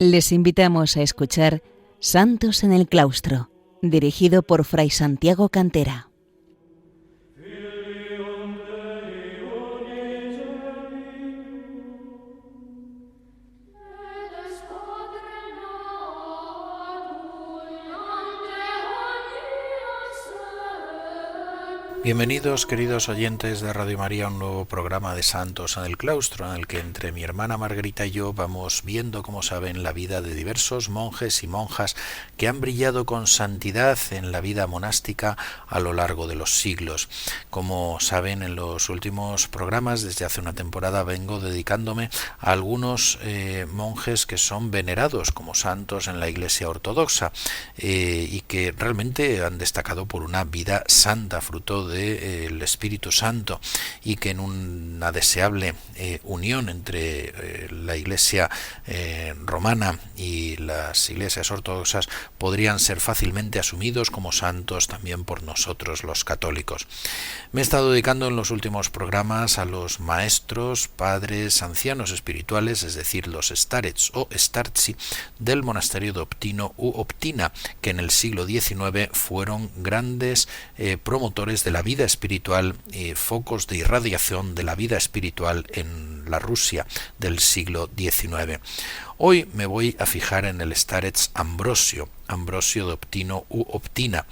Les invitamos a escuchar Santos en el Claustro, dirigido por Fray Santiago Cantera. Bienvenidos, queridos oyentes de Radio María, a un nuevo programa de Santos en el Claustro, en el que entre mi hermana Margarita y yo vamos viendo, como saben, la vida de diversos monjes y monjas que han brillado con santidad en la vida monástica a lo largo de los siglos. Como saben, en los últimos programas, desde hace una temporada, vengo dedicándome a algunos monjes que son venerados como santos en la Iglesia Ortodoxa y que realmente han destacado por una vida santa, fruto del Espíritu Santo, y que en una deseable unión entre la Iglesia romana y las iglesias ortodoxas podrían ser fácilmente asumidos como santos también por nosotros los católicos. Me he estado dedicando en los últimos programas a los maestros, padres, ancianos espirituales, es decir, los starets o startzi del monasterio de Optino u Optina, que en el siglo XIX fueron grandes promotores de la vida espiritual y focos de irradiación de la vida espiritual en la Rusia del siglo XIX. Hoy me voy a fijar en el starets Ambrosio de Optino u Optina,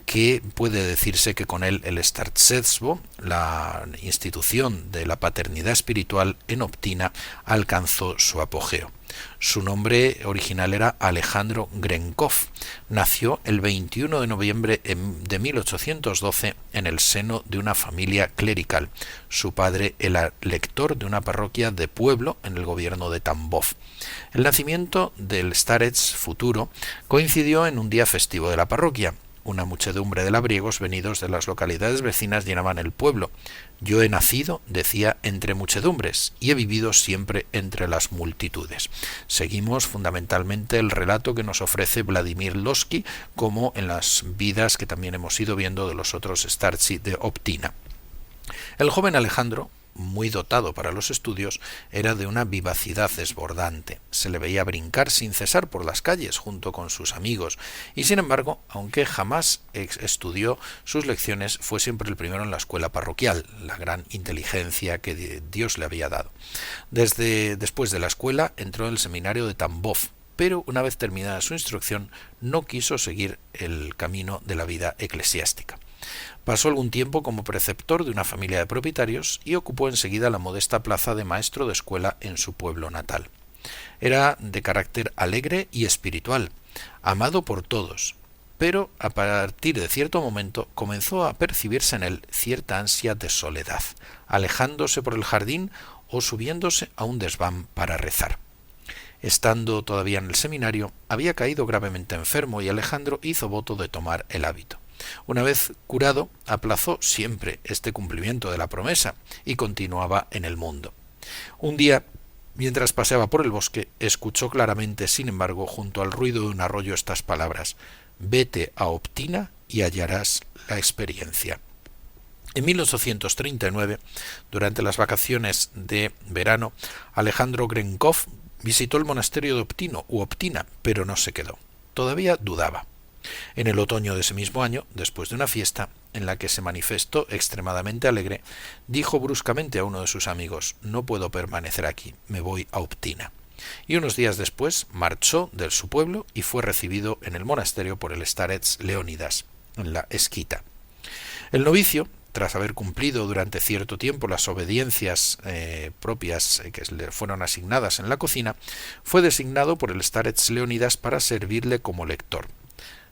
que puede decirse que con él el startsestvo, la institución de la paternidad espiritual en Optina, alcanzó su apogeo. Su nombre original era Alejandro Grenkov. Nació el 21 de noviembre de 1812 en el seno de una familia clerical. Su padre era lector de una parroquia de pueblo en el gobierno de Tambov. El nacimiento del starets futuro coincidió en un día festivo de la parroquia. Una muchedumbre de labriegos venidos de las localidades vecinas llenaban el pueblo. Yo he nacido, decía, entre muchedumbres y he vivido siempre entre las multitudes. Seguimos fundamentalmente el relato que nos ofrece Vladimir Lossky, como en las vidas que también hemos ido viendo de los otros startzi de Optina. El joven Alejandro, muy dotado para los estudios, era de una vivacidad desbordante. Se le veía brincar sin cesar por las calles junto con sus amigos, y sin embargo, aunque jamás estudió sus lecciones, fue siempre el primero en la escuela parroquial, la gran inteligencia que Dios le había dado. Después de la escuela entró en el seminario de Tambov, pero una vez terminada su instrucción no quiso seguir el camino de la vida eclesiástica. Pasó algún tiempo como preceptor de una familia de propietarios y ocupó enseguida la modesta plaza de maestro de escuela en su pueblo natal. Era de carácter alegre y espiritual, amado por todos, pero a partir de cierto momento comenzó a percibirse en él cierta ansia de soledad, alejándose por el jardín o subiéndose a un desván para rezar. Estando todavía en el seminario, había caído gravemente enfermo y Alejandro hizo voto de tomar el hábito. Una vez curado, aplazó siempre este cumplimiento de la promesa y continuaba en el mundo. Un día, mientras paseaba por el bosque, escuchó claramente, sin embargo, junto al ruido de un arroyo estas palabras: «Vete a Optina y hallarás la experiencia». En 1839, durante las vacaciones de verano, Alejandro Grenkov visitó el monasterio de Optino u Optina, pero no se quedó. Todavía dudaba. En el otoño de ese mismo año, después de una fiesta en la que se manifestó extremadamente alegre, dijo bruscamente a uno de sus amigos: «No puedo permanecer aquí, me voy a Optina». Y unos días después marchó de su pueblo y fue recibido en el monasterio por el starets Leónidas, en la Esquita. El novicio, tras haber cumplido durante cierto tiempo las obediencias propias que le fueron asignadas en la cocina, fue designado por el starets Leónidas para servirle como lector.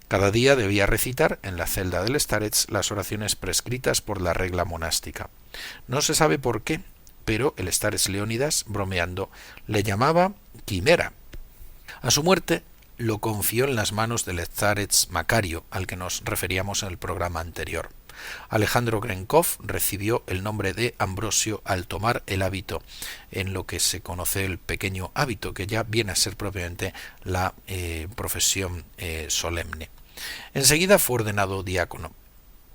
Cada día debía recitar en la celda del starets las oraciones prescritas por la regla monástica. No se sabe por qué, pero el starets Leónidas, bromeando, le llamaba Quimera. A su muerte lo confió en las manos del starets Macario, al que nos referíamos en el programa anterior. Alejandro Grenkov recibió el nombre de Ambrosio al tomar el hábito, en lo que se conoce el pequeño hábito, que ya viene a ser propiamente la profesión solemne. Enseguida fue ordenado diácono.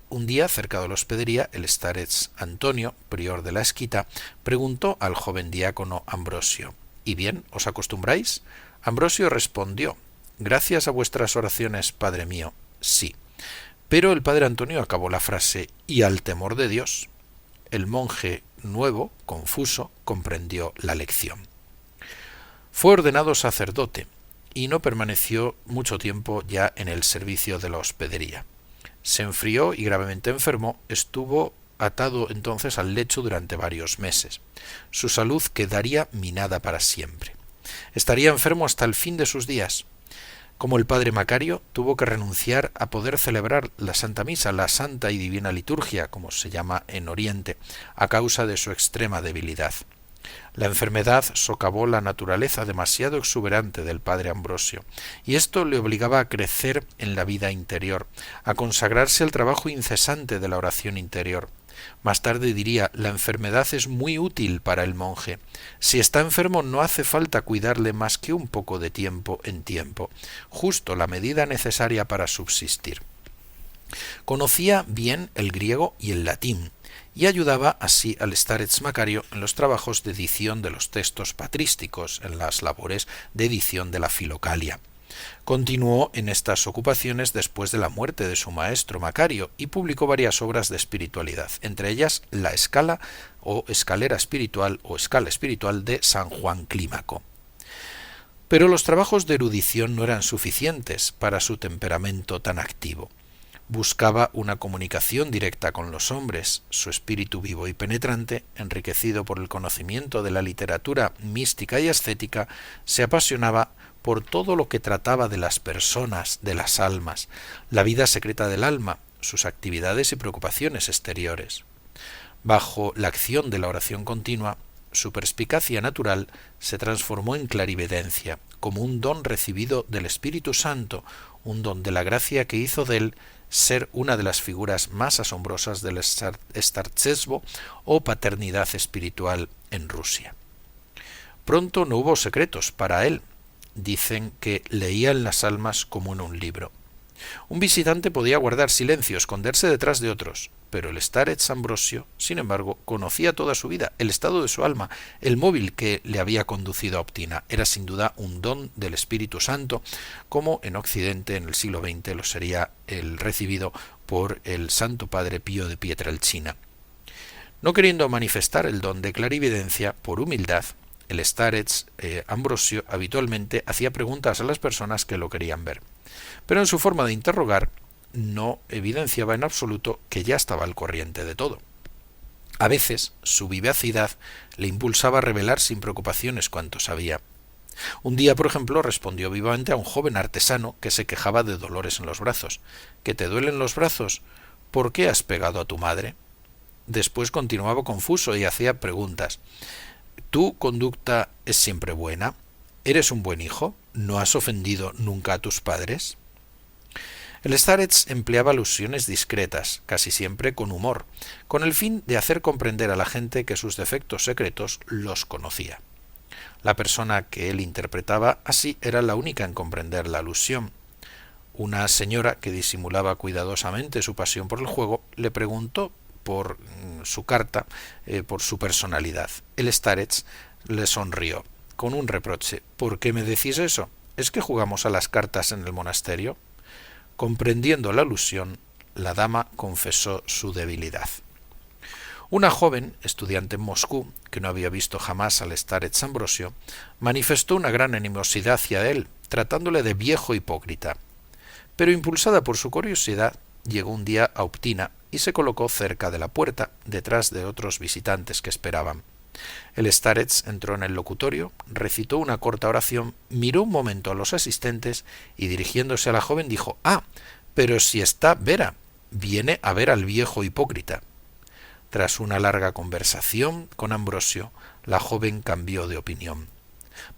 Un día, cerca de la hospedería, el starets Antonio, prior de la Esquita, preguntó al joven diácono Ambrosio: «¿Y bien, os acostumbráis? Ambrosio respondió: «Gracias a vuestras oraciones, Padre mío, sí». Pero el padre Antonio acabó la frase: «y al temor de Dios». El monje nuevo, confuso, comprendió la lección. Fue ordenado sacerdote y no permaneció mucho tiempo ya en el servicio de la hospedería. Se enfrió y gravemente enfermó. Estuvo atado entonces al lecho durante varios meses. Su salud quedaría minada para siempre. Estaría enfermo hasta el fin de sus días. Como el padre Macario, tuvo que renunciar a poder celebrar la Santa Misa, la Santa y Divina Liturgia, como se llama en Oriente, a causa de su extrema debilidad. La enfermedad socavó la naturaleza demasiado exuberante del padre Ambrosio, y esto le obligaba a crecer en la vida interior, a consagrarse al trabajo incesante de la oración interior. Más tarde diría: «La enfermedad es muy útil para el monje. Si está enfermo no hace falta cuidarle más que un poco de tiempo en tiempo, justo la medida necesaria para subsistir». Conocía bien el griego y el latín, y ayudaba así al starets Macario en los trabajos de edición de los textos patrísticos, en las labores de edición de la Filocalia. Continuó en estas ocupaciones después de la muerte de su maestro Macario y publicó varias obras de espiritualidad, entre ellas la Escala o Escalera Espiritual o Escala Espiritual de San Juan Clímaco. Pero los trabajos de erudición no eran suficientes para su temperamento tan activo. Buscaba una comunicación directa con los hombres. Su espíritu vivo y penetrante, enriquecido por el conocimiento de la literatura mística y ascética, se apasionaba por todo lo que trataba de las personas, de las almas, la vida secreta del alma, sus actividades y preocupaciones exteriores. Bajo la acción de la oración continua, su perspicacia natural se transformó en clarividencia, como un don recibido del Espíritu Santo, un don de la gracia que hizo de él ser una de las figuras más asombrosas del starchesvo o paternidad espiritual en Rusia. Pronto no hubo secretos para él. Dicen que leía en las almas como en un libro. Un visitante podía guardar silencio, esconderse detrás de otros, pero el starets Ambrosio, sin embargo, conocía toda su vida, el estado de su alma, el móvil que le había conducido a Optina. Era sin duda un don del Espíritu Santo, como en Occidente en el siglo XX lo sería el recibido por el Santo Padre Pío de Pietrelcina. No queriendo manifestar el don de clarividencia, por humildad, el starets Ambrosio habitualmente hacía preguntas a las personas que lo querían ver, pero en su forma de interrogar no evidenciaba en absoluto que ya estaba al corriente de todo. A veces su vivacidad le impulsaba a revelar sin preocupaciones cuanto sabía. Un día, por ejemplo, respondió vivamente a un joven artesano que se quejaba de dolores en los brazos. ¿Que te duelen los brazos? ¿Por qué has pegado a tu madre? Después continuaba confuso y hacía preguntas. ¿Tu conducta es siempre buena? ¿Eres un buen hijo? ¿No has ofendido nunca a tus padres? El starets empleaba alusiones discretas, casi siempre con humor, con el fin de hacer comprender a la gente que sus defectos secretos los conocía. La persona que él interpretaba así era la única en comprender la alusión. Una señora que disimulaba cuidadosamente su pasión por el juego le preguntó por su carta, por su personalidad. El starets le sonrió con un reproche. ¿Por qué me decís eso? ¿Es que jugamos a las cartas en el monasterio? Comprendiendo la alusión, la dama confesó su debilidad. Una joven, estudiante en Moscú, que no había visto jamás al starets Ambrosio, manifestó una gran animosidad hacia él, tratándole de viejo hipócrita. Pero impulsada por su curiosidad, llegó un día a Optina y se colocó cerca de la puerta, detrás de otros visitantes que esperaban. El starets entró en el locutorio, recitó una corta oración, miró un momento a los asistentes y dirigiéndose a la joven dijo: «Ah, pero si está Vera, viene a ver al viejo hipócrita». Tras una larga conversación con Ambrosio, la joven cambió de opinión.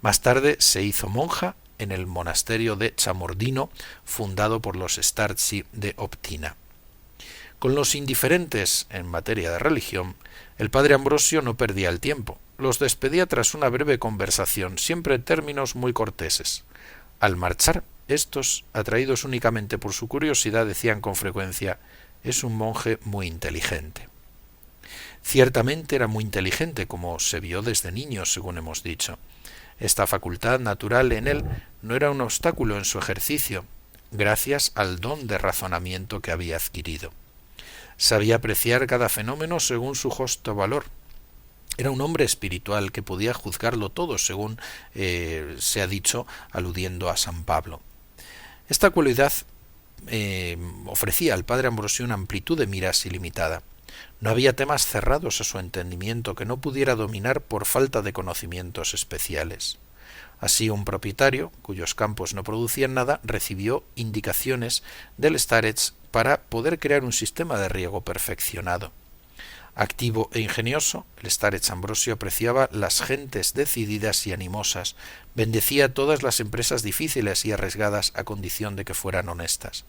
Más tarde se hizo monja en el monasterio de Chamordino, fundado por los startsi de Optina. Con los indiferentes en materia de religión, el padre Ambrosio no perdía el tiempo. Los despedía tras una breve conversación, siempre en términos muy corteses. Al marchar, estos, atraídos únicamente por su curiosidad, decían con frecuencia: «Es un monje muy inteligente». Ciertamente era muy inteligente, como se vio desde niño, según hemos dicho. Esta facultad natural en él no era un obstáculo en su ejercicio, gracias al don de razonamiento que había adquirido. Sabía apreciar cada fenómeno según su justo valor. Era un hombre espiritual que podía juzgarlo todo, según se ha dicho, aludiendo a San Pablo. Esta cualidad ofrecía al padre Ambrosio una amplitud de miras ilimitada. No había temas cerrados a su entendimiento que no pudiera dominar por falta de conocimientos especiales. Así, un propietario, cuyos campos no producían nada, recibió indicaciones del starets para poder crear un sistema de riego perfeccionado. Activo e ingenioso, el starets Ambrosio apreciaba las gentes decididas y animosas, bendecía todas las empresas difíciles y arriesgadas a condición de que fueran honestas.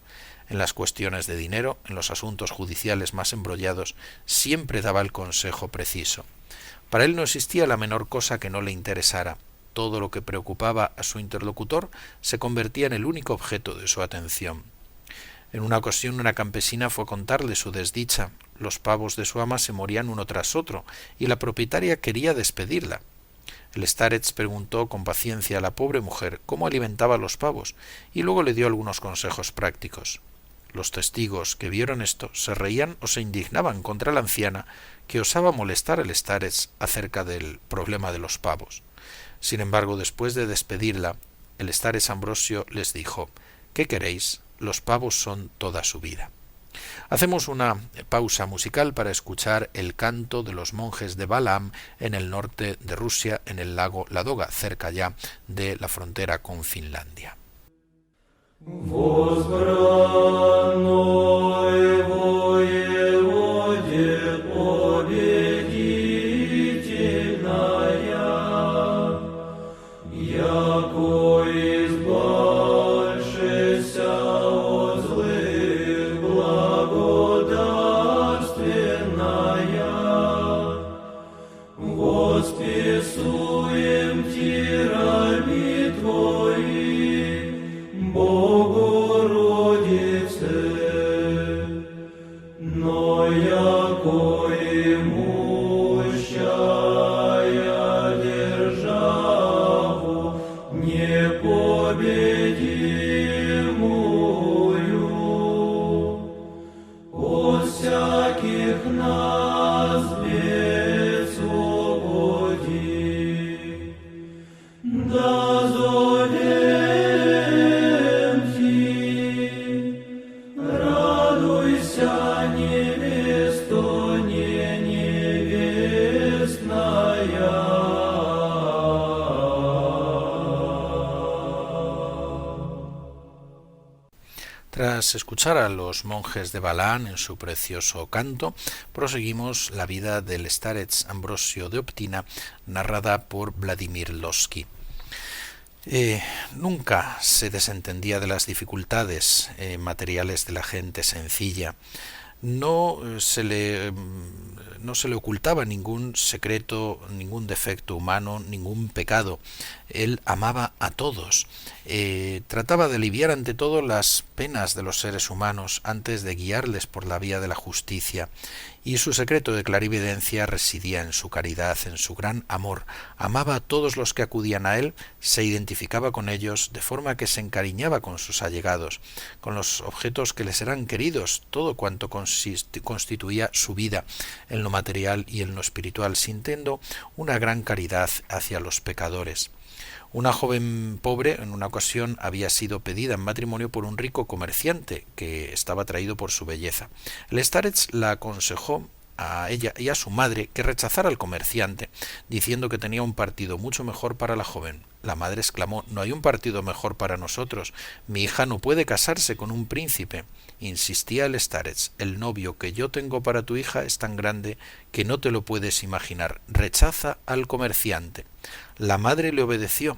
En las cuestiones de dinero, en los asuntos judiciales más embrollados, siempre daba el consejo preciso. Para él no existía la menor cosa que no le interesara. Todo lo que preocupaba a su interlocutor se convertía en el único objeto de su atención. En una ocasión una campesina fue a contarle su desdicha. Los pavos de su ama se morían uno tras otro, y la propietaria quería despedirla. El starets preguntó con paciencia a la pobre mujer cómo alimentaba los pavos, y luego le dio algunos consejos prácticos. Los testigos que vieron esto se reían o se indignaban contra la anciana que osaba molestar al starets acerca del problema de los pavos. Sin embargo, después de despedirla, el starets Ambrosio les dijo: «¿Qué queréis? Los pavos son toda su vida». Hacemos una pausa musical para escuchar el canto de los monjes de Balaam en el norte de Rusia, en el lago Ladoga, cerca ya de la frontera con Finlandia. Tras escuchar a los monjes de Balaam en su precioso canto, proseguimos la vida del starets Ambrosio de Optina, narrada por Vladimir Lossky. Nunca se desentendía de las dificultades materiales de la gente sencilla. No se le ocultaba ningún secreto, ningún defecto humano, ningún pecado. Él amaba a todos. Trataba de aliviar ante todo las penas de los seres humanos antes de guiarles por la vía de la justicia. Y su secreto de clarividencia residía en su caridad, en su gran amor. Amaba a todos los que acudían a él, se identificaba con ellos, de forma que se encariñaba con sus allegados, con los objetos que les eran queridos, todo cuanto constituía su vida, en lo material y en lo espiritual, sintiendo una gran caridad hacia los pecadores. Una joven pobre en una ocasión había sido pedida en matrimonio por un rico comerciante que estaba atraído por su belleza. El starets la aconsejó a ella y a su madre que rechazara al comerciante, diciendo que tenía un partido mucho mejor para la joven. La madre exclamó: «No hay un partido mejor para nosotros. Mi hija no puede casarse con un príncipe». Insistía el starets: «El novio que yo tengo para tu hija es tan grande que no te lo puedes imaginar. Rechaza al comerciante». La madre le obedeció,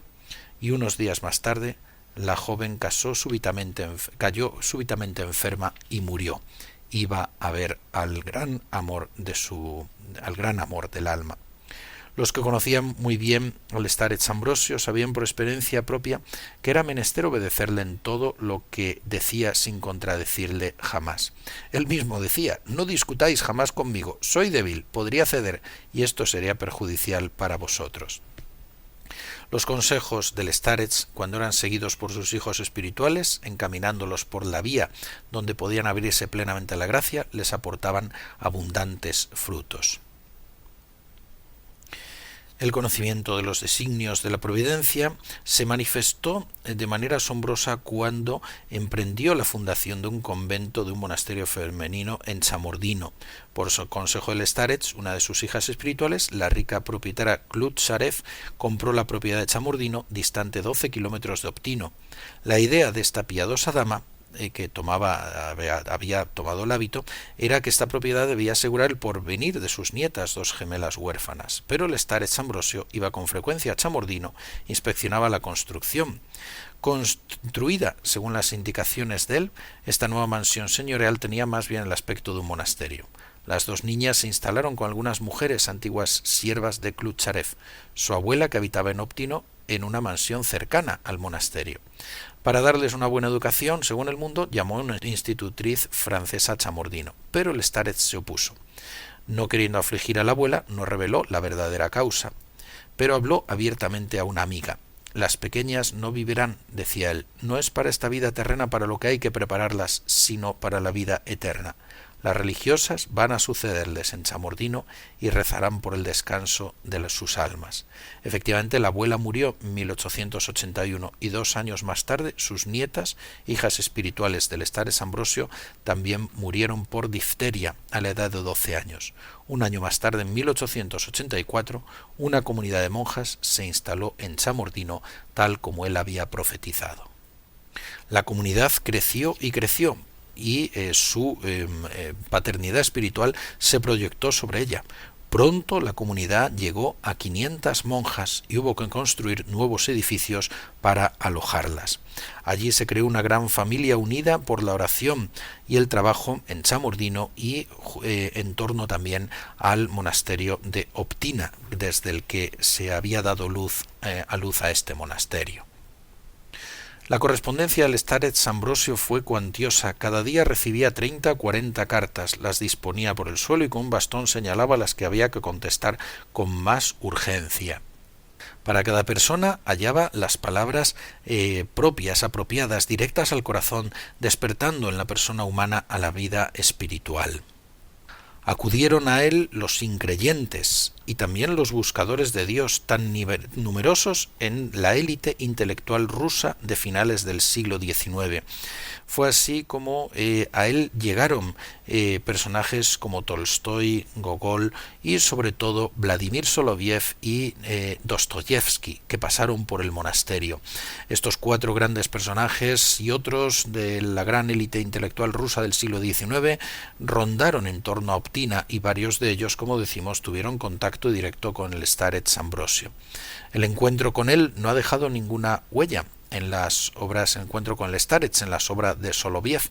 y unos días más tarde la joven cayó súbitamente enferma y murió. Iba a ver al gran amor del alma. Los que conocían muy bien al starets Ambrosio sabían por experiencia propia que era menester obedecerle en todo lo que decía sin contradecirle jamás. Él mismo decía: «No discutáis jamás conmigo, soy débil, podría ceder, y esto sería perjudicial para vosotros». Los consejos del starets, cuando eran seguidos por sus hijos espirituales, encaminándolos por la vía donde podían abrirse plenamente a la gracia, les aportaban abundantes frutos. El conocimiento de los designios de la providencia se manifestó de manera asombrosa cuando emprendió la fundación de un convento de un monasterio femenino en Chamordino. Por su consejo del starets, una de sus hijas espirituales, la rica propietaria Klutzarev, compró la propiedad de Chamordino, distante 12 kilómetros de Optino. La idea de esta piadosa dama que había tomado el hábito, era que esta propiedad debía asegurar el porvenir de sus nietas, dos gemelas huérfanas. Pero el starets Ambrosio iba con frecuencia a Chamordino, inspeccionaba la construcción. Construida según las indicaciones de él, esta nueva mansión señorial tenía más bien el aspecto de un monasterio. Las dos niñas se instalaron con algunas mujeres, antiguas siervas de Klutzarev, su abuela, que habitaba en Optino, en una mansión cercana al monasterio. Para darles una buena educación, según el mundo, llamó a una institutriz francesa a Chamordino, pero el starets se opuso. No queriendo afligir a la abuela, no reveló la verdadera causa, pero habló abiertamente a una amiga. Las pequeñas no vivirán, decía él, no es para esta vida terrena para lo que hay que prepararlas, sino para la vida eterna. Las religiosas van a sucederles en Chamordino y rezarán por el descanso de sus almas. Efectivamente, la abuela murió en 1881 y 2 años más tarde sus nietas, hijas espirituales del starets Ambrosio, también murieron por difteria a la edad de 12 años. Un año más tarde, en 1884, una comunidad de monjas se instaló en Chamordino, tal como él había profetizado. La comunidad creció y creció, y su paternidad espiritual se proyectó sobre ella. Pronto la comunidad llegó a 500 monjas y hubo que construir nuevos edificios para alojarlas. Allí se creó una gran familia unida por la oración y el trabajo en Chamordino y en torno también al monasterio de Optina, desde el que se había dado luz a este monasterio. La correspondencia del starets Ambrosio fue cuantiosa. Cada día recibía 30 o 40 cartas, las disponía por el suelo y con un bastón señalaba las que había que contestar con más urgencia. Para cada persona hallaba las palabras propias, apropiadas, directas al corazón, despertando en la persona humana a la vida espiritual. Acudieron a él los increyentes y también los buscadores de Dios, tan numerosos en la élite intelectual rusa de finales del siglo XIX. Fue así como a él llegaron personajes como Tolstoy, Gogol y sobre todo Vladimir Soloviev y Dostoyevsky, que pasaron por el monasterio. Estos 4 grandes personajes y otros de la gran élite intelectual rusa del siglo XIX rondaron en torno a Optina y varios de ellos, como decimos, tuvieron contacto directo con el starets Ambrosio. El encuentro con él no ha dejado ninguna huella en las obras, encuentro con el starets, en las obras de Soloviev,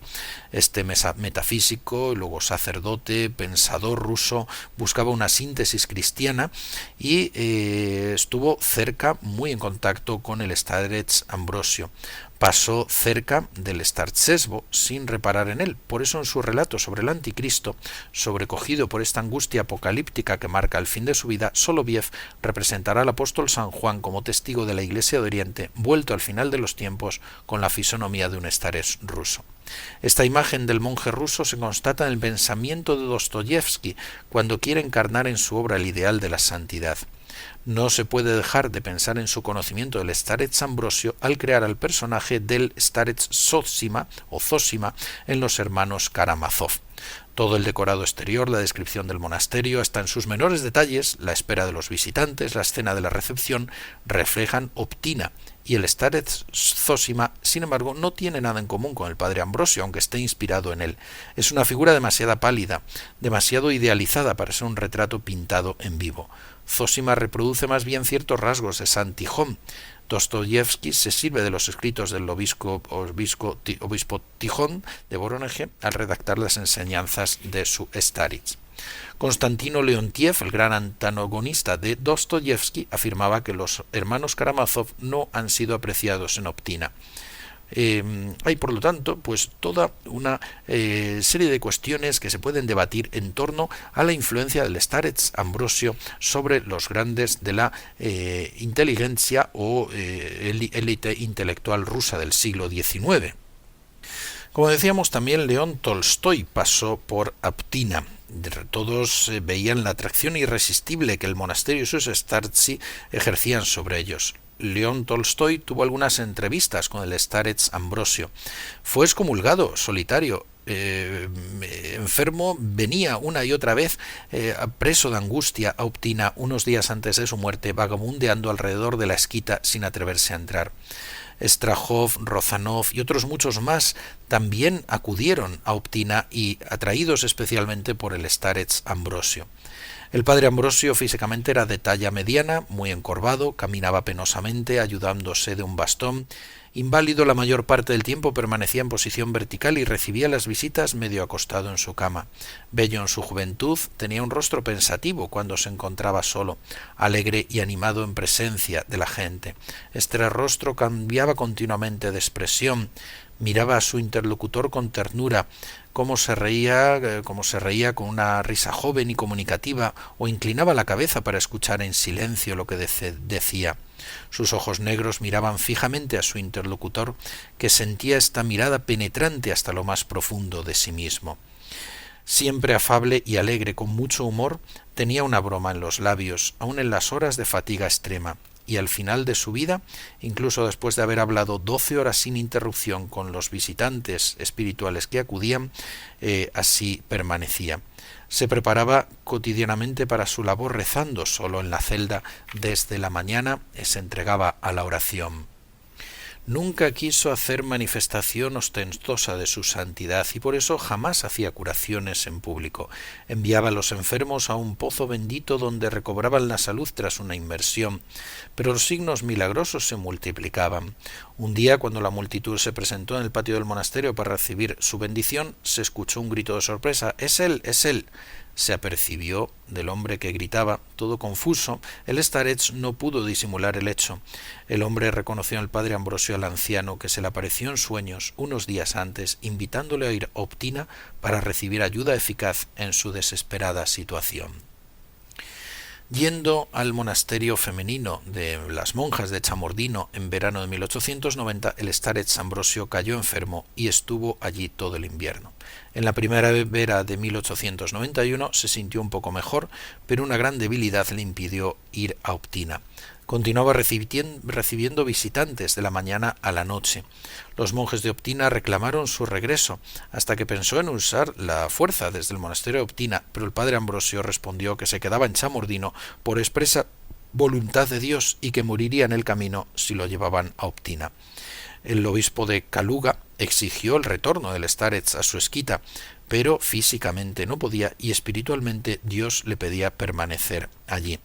este metafísico, luego sacerdote, pensador ruso, buscaba una síntesis cristiana y estuvo cerca, muy en contacto con el starets Ambrosio. Pasó cerca del startsesbo sin reparar en él. Por eso en su relato sobre el anticristo, sobrecogido por esta angustia apocalíptica que marca el fin de su vida, Soloviev representará al apóstol San Juan como testigo de la Iglesia de Oriente, vuelto al final de los tiempos con la fisonomía de un starets ruso. Esta imagen del monje ruso se constata en el pensamiento de Dostoyevsky cuando quiere encarnar en su obra el ideal de la santidad. No se puede dejar de pensar en su conocimiento del starets Ambrosio al crear al personaje del starets Zosima o Zosima en los hermanos Karamazov. Todo el decorado exterior, la descripción del monasterio, hasta en sus menores detalles, la espera de los visitantes, la escena de la recepción, reflejan Optina, y el starets Zosima, sin embargo, no tiene nada en común con el padre Ambrosio, aunque esté inspirado en él. Es una figura demasiado pálida, demasiado idealizada para ser un retrato pintado en vivo. Zosima reproduce más bien ciertos rasgos de San Tijón. Dostoyevsky se sirve de los escritos del obispo Tijón de Voronezh al redactar las enseñanzas de su starets. Konstantino Leontiev, el gran antagonista de Dostoyevsky, afirmaba que los hermanos Karamazov no han sido apreciados en Optina. Hay, por lo tanto, pues toda una serie de cuestiones que se pueden debatir en torno a la influencia del starets Ambrosio sobre los grandes de la inteligencia o élite intelectual rusa del siglo XIX. Como decíamos, también León Tolstoy pasó por Aptina. Todos veían la atracción irresistible que el monasterio y sus startsi ejercían sobre ellos. León Tolstoy tuvo algunas entrevistas con el starets Ambrosio. Fue excomulgado, solitario, enfermo, venía una y otra vez preso de angustia a Optina unos días antes de su muerte, vagabundeando alrededor de la esquita sin atreverse a entrar. Strahov, Rozanov y otros muchos más también acudieron a Optina y atraídos especialmente por el starets Ambrosio. El padre Ambrosio físicamente era de talla mediana, muy encorvado, caminaba penosamente ayudándose de un bastón. Inválido, la mayor parte del tiempo permanecía en posición vertical y recibía las visitas medio acostado en su cama. Bello en su juventud, tenía un rostro pensativo cuando se encontraba solo, alegre y animado en presencia de la gente. Este rostro cambiaba continuamente de expresión, miraba a su interlocutor con ternura, como se reía con una risa joven y comunicativa, o inclinaba la cabeza para escuchar en silencio lo que decía. Sus ojos negros miraban fijamente a su interlocutor, que sentía esta mirada penetrante hasta lo más profundo de sí mismo. Siempre afable y alegre, con mucho humor, tenía una broma en los labios, aun en las horas de fatiga extrema, y al final de su vida, incluso después de haber hablado 12 horas sin interrupción con los visitantes espirituales que acudían, así permanecía. Se preparaba cotidianamente para su labor rezando solo en la celda desde la mañana y se entregaba a la oración. Nunca quiso hacer manifestación ostentosa de su santidad y por eso jamás hacía curaciones en público. Enviaba a los enfermos a un pozo bendito donde recobraban la salud tras una inmersión, pero los signos milagrosos se multiplicaban. Un día, cuando la multitud se presentó en el patio del monasterio para recibir su bendición, se escuchó un grito de sorpresa. ¡Es él! ¡Es él! Se apercibió del hombre que gritaba, todo confuso. El starets no pudo disimular el hecho. El hombre reconoció al padre Ambrosio, al anciano, que se le apareció en sueños unos días antes, invitándole a ir a Optina para recibir ayuda eficaz en su desesperada situación. Yendo al monasterio femenino de las monjas de Chamordino en verano de 1890, el starets Ambrosio cayó enfermo y estuvo allí todo el invierno. En la primavera de 1891 se sintió un poco mejor, pero una gran debilidad le impidió ir a Optina. Continuaba recibiendo visitantes de la mañana a la noche. Los monjes de Optina reclamaron su regreso, hasta que pensó en usar la fuerza desde el monasterio de Optina, pero el padre Ambrosio respondió que se quedaba en Chamordino por expresa voluntad de Dios y que moriría en el camino si lo llevaban a Optina. El obispo de Kaluga exigió el retorno del starets a su esquita, pero físicamente no podía y espiritualmente Dios le pedía permanecer allí.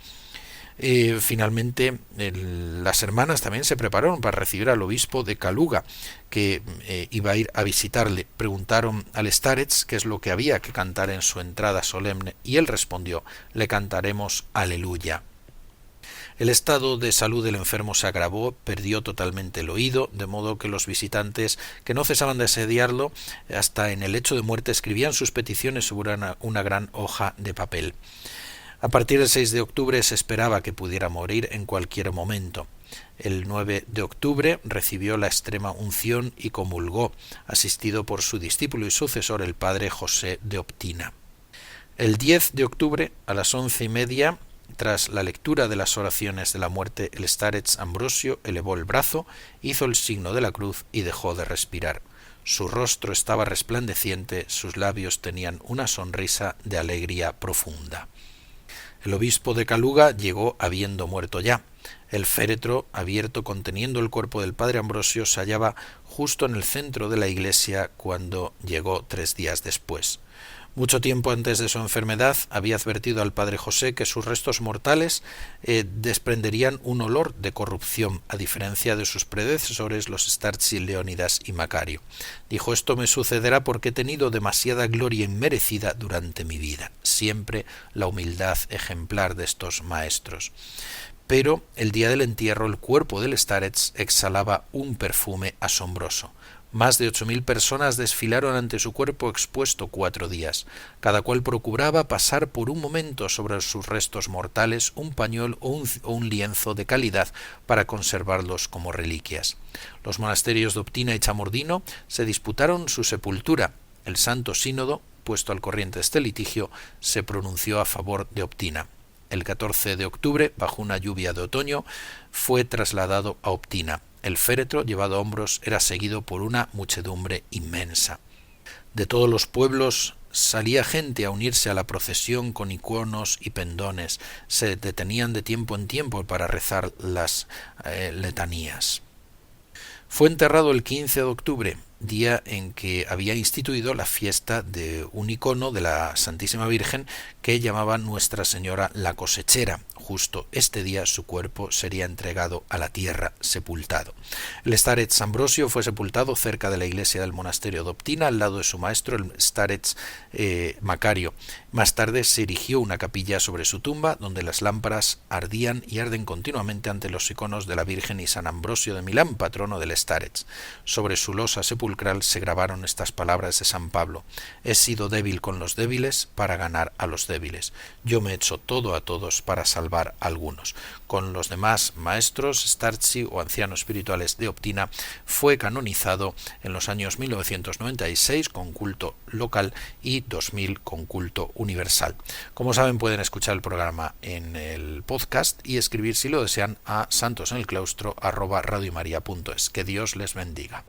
Finalmente las hermanas también se prepararon para recibir al obispo de Kaluga, que iba a ir a visitarle. Preguntaron al starets qué es lo que había que cantar en su entrada solemne y él respondió: le cantaremos Aleluya. El estado de salud del enfermo se agravó, perdió totalmente el oído, de modo que los visitantes, que no cesaban de asediarlo, hasta en el lecho de muerte escribían sus peticiones sobre una gran hoja de papel. A partir del 6 de octubre se esperaba que pudiera morir en cualquier momento. El 9 de octubre recibió la extrema unción y comulgó, asistido por su discípulo y sucesor, el padre José de Optina. El 10 de octubre, a las 11:30, tras la lectura de las oraciones de la muerte, el starets Ambrosio elevó el brazo, hizo el signo de la cruz y dejó de respirar. Su rostro estaba resplandeciente, sus labios tenían una sonrisa de alegría profunda. El obispo de Kaluga llegó habiendo muerto ya. El féretro abierto conteniendo el cuerpo del padre Ambrosio se hallaba justo en el centro de la iglesia cuando llegó 3 días después. Mucho tiempo antes de su enfermedad había advertido al padre José que sus restos mortales desprenderían un olor de corrupción, a diferencia de sus predecesores, los startsi Leónidas y Macario. Dijo: esto me sucederá porque he tenido demasiada gloria inmerecida durante mi vida. Siempre la humildad ejemplar de estos maestros. pero el día del entierro el cuerpo del starets exhalaba un perfume asombroso. Más de 8.000 personas desfilaron ante su cuerpo expuesto 4 días. Cada cual procuraba pasar por un momento sobre sus restos mortales un pañuelo o un lienzo de calidad para conservarlos como reliquias. Los monasterios de Optina y Chamordino se disputaron su sepultura. El Santo Sínodo, puesto al corriente de este litigio, se pronunció a favor de Optina. El 14 de octubre, bajo una lluvia de otoño, fue trasladado a Optina. El féretro, llevado a hombros, era seguido por una muchedumbre inmensa. De todos los pueblos salía gente a unirse a la procesión con iconos y pendones. Se detenían de tiempo en tiempo para rezar las letanías. Fue enterrado el 15 de octubre, día en que había instituido la fiesta de un icono de la Santísima Virgen que llamaban Nuestra Señora la Cosechera. Justo este día su cuerpo sería entregado a la tierra, sepultado. El starets Ambrosio fue sepultado cerca de la iglesia del monasterio de Optina, al lado de su maestro, el starets Macario. Más tarde se erigió una capilla sobre su tumba, donde las lámparas ardían y arden continuamente ante los iconos de la Virgen y San Ambrosio de Milán, patrono del starets. Sobre su losa sepulcral se grabaron estas palabras de San Pablo: he sido débil con los débiles para ganar a los débiles. Yo me he hecho todo a todos para salvar a algunos. Con los demás maestros, startsi o ancianos espirituales de Optina, fue canonizado en los años 1996 con culto local y 2000 con culto universal. Como saben, pueden escuchar el programa en el podcast y escribir, si lo desean, a santosenelclaustro@radiomaria.es. Que Dios les bendiga.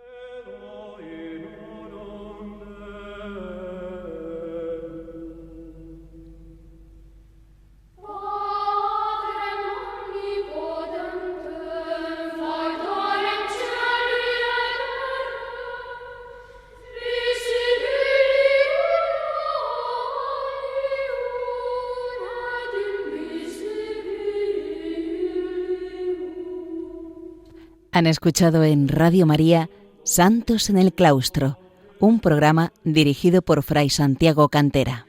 Han escuchado en Radio María Santos en el Claustro, un programa dirigido por Fray Santiago Cantera.